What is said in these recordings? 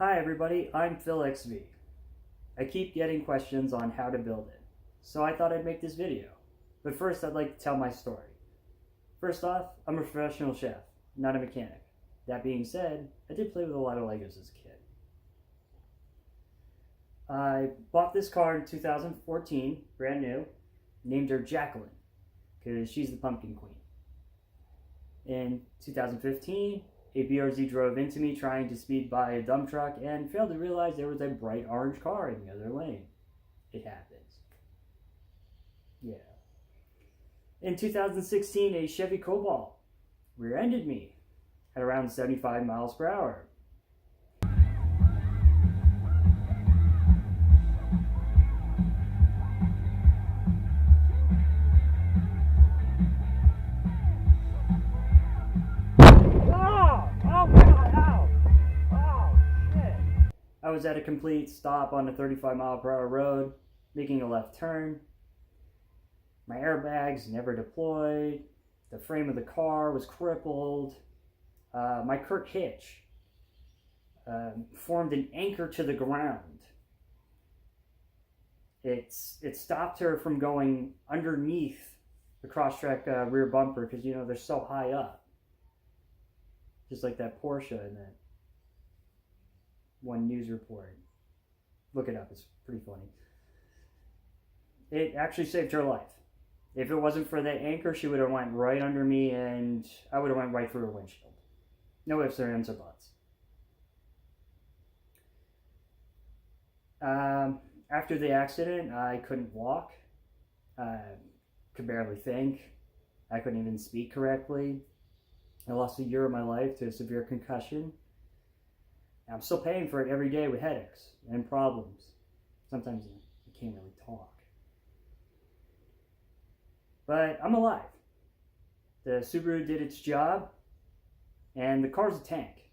Hi everybody, I'm PhilXV. I keep getting questions on how to build it, so I thought I'd make this video. But first I'd like to tell my story. First off, I'm a professional chef, not a mechanic. That being said, I did play with a lot of Legos as a kid. I bought this car in 2014, brand new, named her Jacqueline, because she's the pumpkin queen. In 2015, a BRZ drove into me trying to speed by a dump truck and failed to realize there was a bright orange car in the other lane. It happens. Yeah. In 2016, a Chevy Cobalt rear-ended me at around 75 miles per hour. I was at a complete stop on a 35 mile per hour road, making a left turn. My airbags never deployed. The frame of the car was crippled. My Kirk hitch formed an anchor to the ground. It stopped her from going underneath the Crosstrek rear bumper because, you know, they're so high up. Just like that Porsche in that one news report. Look it up, it's pretty funny. It actually saved her life. If it wasn't for that anchor, she would have went right under me and I would have went right through her windshield. No ifs, or ands, or buts. After the accident, I couldn't walk. Could barely think. I couldn't even speak correctly. I lost a year of my life to a severe concussion. I'm still paying for it every day with headaches and problems. Sometimes you can't really talk. But I'm alive. The Subaru did its job, and the car's a tank.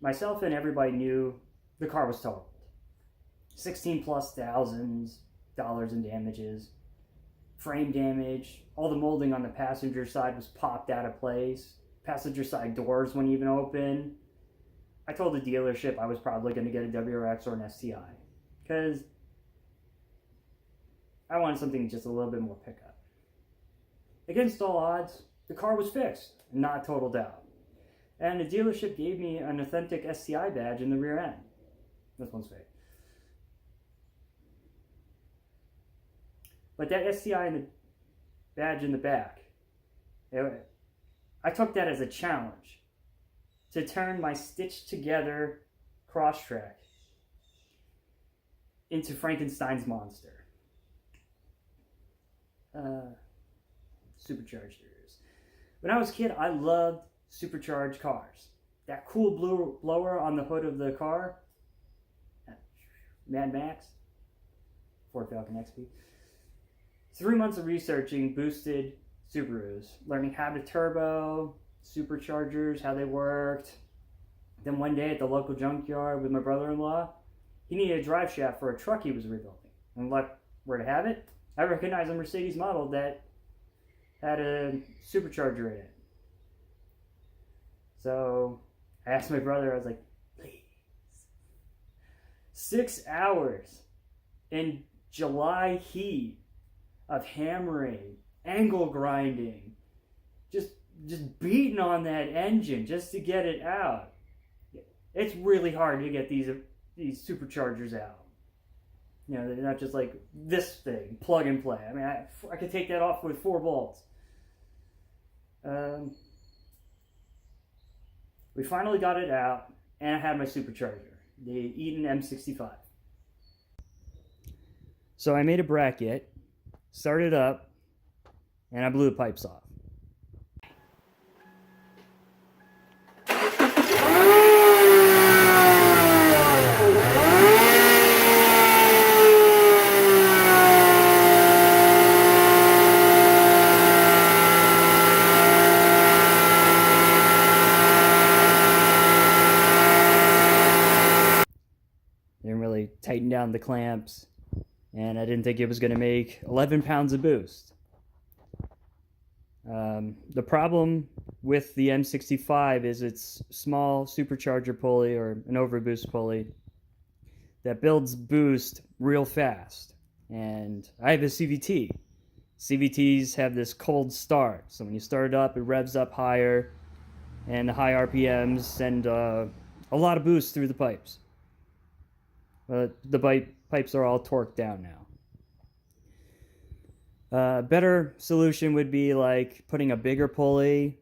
Myself and everybody knew the car was totaled. 16 plus thousands dollars in damages, frame damage, all the molding on the passenger side was popped out of place. Passenger side doors wouldn't even open. I told the dealership I was probably going to get a WRX or an STI because I wanted something just a little bit more pickup. Against all odds, the car was fixed and not totaled out. And the dealership gave me an authentic STI badge in the rear end. This one's fake. But that STI and the badge in the back, I took that as a challenge to turn my stitched together Crosstrek into Frankenstein's monster. Superchargers. When I was a kid, I loved supercharged cars. That cool blue blower on the hood of the car, Mad Max, Ford Falcon XP. 3 months of researching boosted Subarus, learning how to turbo, superchargers, how they worked. Then one day at the local junkyard with my brother-in-law, he needed a drive shaft for a truck he was rebuilding. And look where to have it. I recognized a Mercedes model that had a supercharger in it. So I asked my brother, I was like, please. 6 hours in July heat of hammering, angle grinding, just beating on that engine just to get it out. It's really hard to get these superchargers out. You know, they're not just like this thing, plug and play. I mean, I could take that off with 4 bolts. We finally got it out, and I had my supercharger, the Eaton M65. So I made a bracket, started up, and I blew the pipes off. Didn't really tighten down the clamps, and I didn't think it was going to make 11 pounds of boost. The problem with the M65 is its small supercharger pulley or an overboost pulley that builds boost real fast. And I have a CVT. CVTs have this cold start, so when you start it up, it revs up higher, and the high RPMs send a lot of boost through the pipes. But the pipes are all torqued down now. Better solution would be like putting a bigger pulley.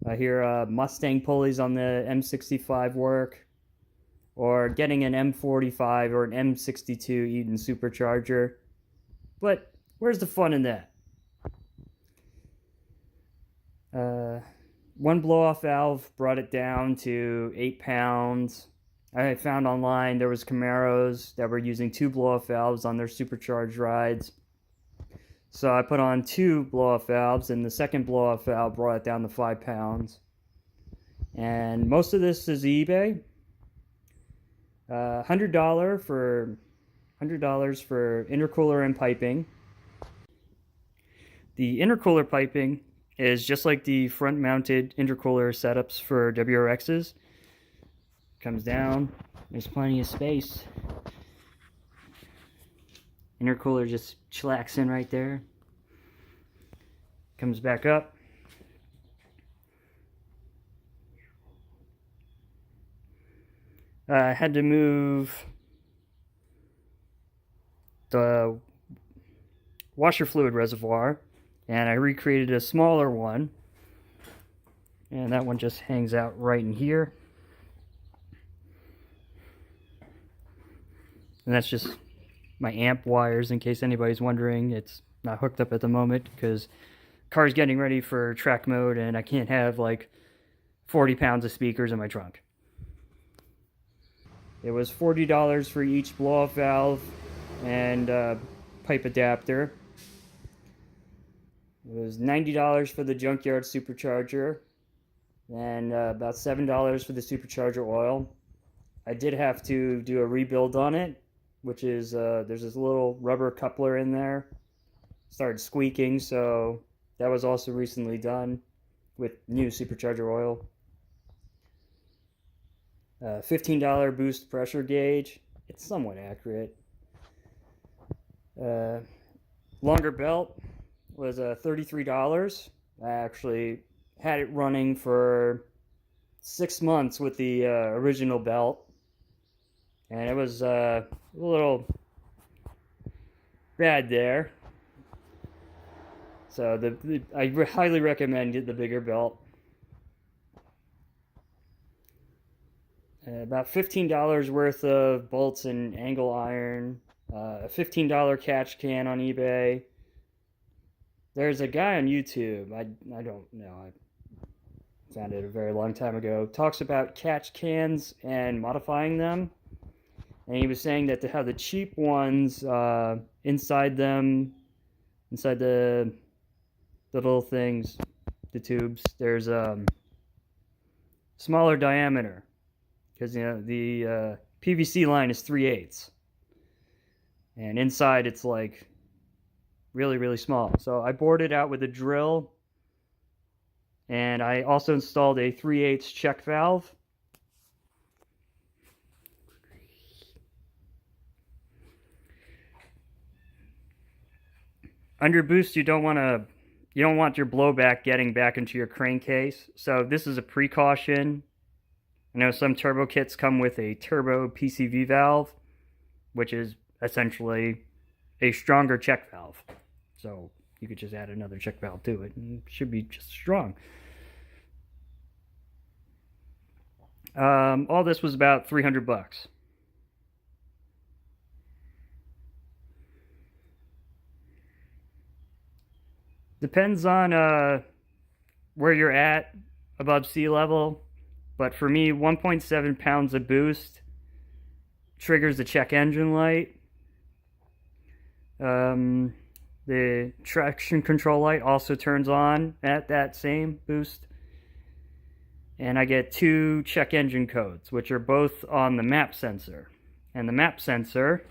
I hear Mustang pulleys on the M65 work, or getting an M45 or an M62 Eaton Supercharger. But where's the fun in that? One blow-off valve brought it down to 8 pounds. I found online there was Camaros that were using 2 blow-off valves on their supercharged rides. So I put on 2 blow-off valves, and the second blow-off valve brought it down to 5 pounds. And most of this is eBay. $100 for intercooler and piping. The intercooler piping is just like the front-mounted intercooler setups for WRXs. Comes down, there's plenty of space. Intercooler just chillax in right there. Comes back up. I had to move the washer fluid reservoir, and I recreated a smaller one, and that one just hangs out right in here. And that's just my amp wires, in case anybody's wondering. It's not hooked up at the moment because the car's getting ready for track mode, and I can't have like 40 pounds of speakers in my trunk. It was $40 for each blow-off valve and pipe adapter. It was $90 for the Junkyard Supercharger, and about $7 for the Supercharger oil. I did have to do a rebuild on it, which is, there's this little rubber coupler in there. Started squeaking, so that was also recently done with new Supercharger oil. $15 boost pressure gauge. It's somewhat accurate. Longer belt was $33. I actually had it running for 6 months with the original belt, and it was a little bad there. So I highly recommend the bigger belt. About $15 worth of bolts and angle iron. A $15 catch can on eBay. There's a guy on YouTube, I don't know, I found it a very long time ago, talks about catch cans and modifying them. And he was saying that how the cheap ones, inside the little things, the tubes, there's smaller diameter. Because, you know, the PVC line is 3/8. And inside it's like really, really small. So I bored it out with a drill. And I also installed a 3/8 check valve. Under boost, you don't want your blowback getting back into your crankcase. So this is a precaution. I know some turbo kits come with a turbo PCV valve, which is essentially a stronger check valve. So you could just add another check valve to it, and it should be just strong. All this was about $300. Depends on where you're at above sea level. But for me, 1.7 pounds of boost triggers the check engine light. The traction control light also turns on at that same boost. And I get 2 check engine codes, which are both on the map sensor. And the map sensor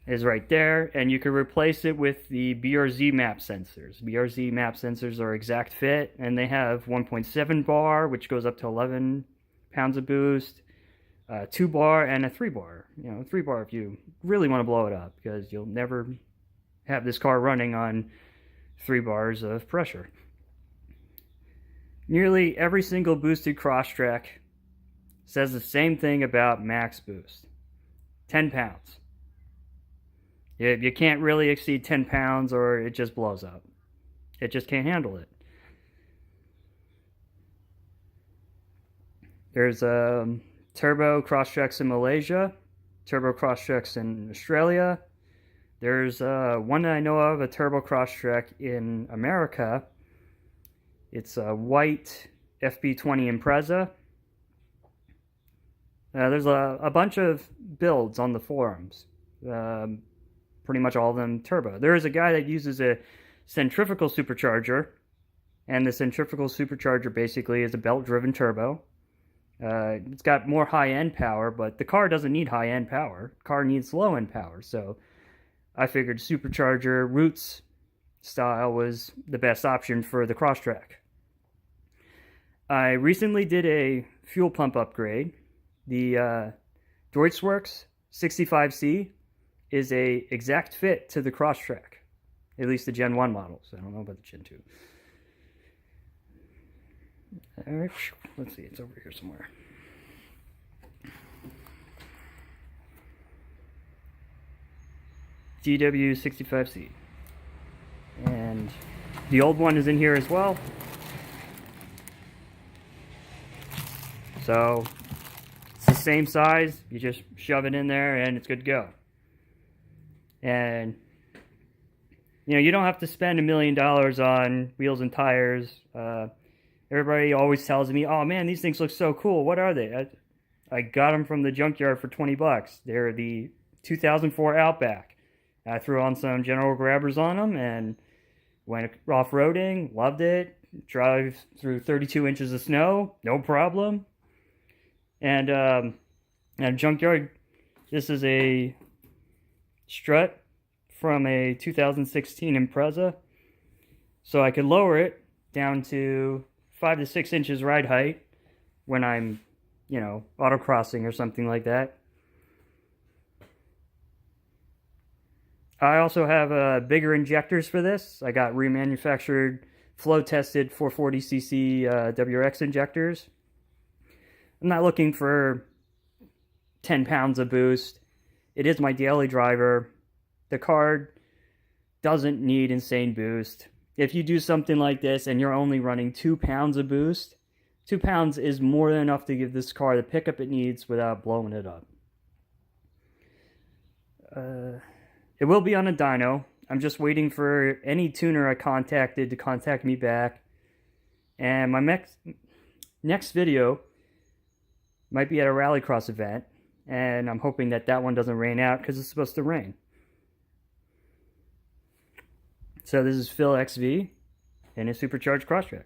is right there, and you can replace it with the BRZ map sensors. BRZ map sensors are exact fit, and they have 1.7 bar, which goes up to 11 pounds of boost, 2 bar, and a 3 bar. 3 bar if you really want to blow it up, because you'll never have this car running on 3 bars of pressure. Nearly every single boosted Crosstrek says the same thing about max boost. 10 pounds. You can't really exceed 10 pounds or it just blows up. It just can't handle it. There's turbo Crosstreks in Malaysia, turbo Crosstreks in Australia. There's one that I know of, a turbo Crosstrek in America. It's a white FB20 Impreza. There's a bunch of builds on the forums. Pretty much all of them turbo. There is a guy that uses a centrifugal supercharger, and the centrifugal supercharger basically is a belt-driven turbo. It's got more high-end power, but the car doesn't need high-end power. The car needs low-end power, so I figured supercharger roots style was the best option for the Crosstrek. I recently did a fuel pump upgrade. The Deutschwerks 65C is a exact fit to the Crosstrek, at least the Gen 1 models. I don't know about the Gen 2. Let's see, it's over here somewhere. DW65C. And the old one is in here as well. So it's the same size, you just shove it in there and it's good to go. And you don't have to spend $1 million on wheels and tires. Everybody always tells me, oh man, these things look so cool. What are they? I got them from the Junkyard for 20 bucks. They're the 2004 Outback. I threw on some General Grabbers on them and went off-roading, loved it. Drive through 32 inches of snow, no problem. And at Junkyard, this is a strut from a 2016 Impreza. So I could lower it down to 5 to 6 inches ride height when I'm, autocrossing or something like that. I also have bigger injectors for this. I got remanufactured, flow-tested 440cc WRX injectors. I'm not looking for 10 pounds of boost. It is my daily driver. The car doesn't need insane boost. If you do something like this and you're only running 2 pounds of boost, 2 pounds is more than enough to give this car the pickup it needs without blowing it up. It will be on a dyno. I'm just waiting for any tuner I contacted to contact me back. And my next video might be at a rallycross event. And I'm hoping that one doesn't rain out because it's supposed to rain. So this is PhilXV and a Supercharged Crosstrek.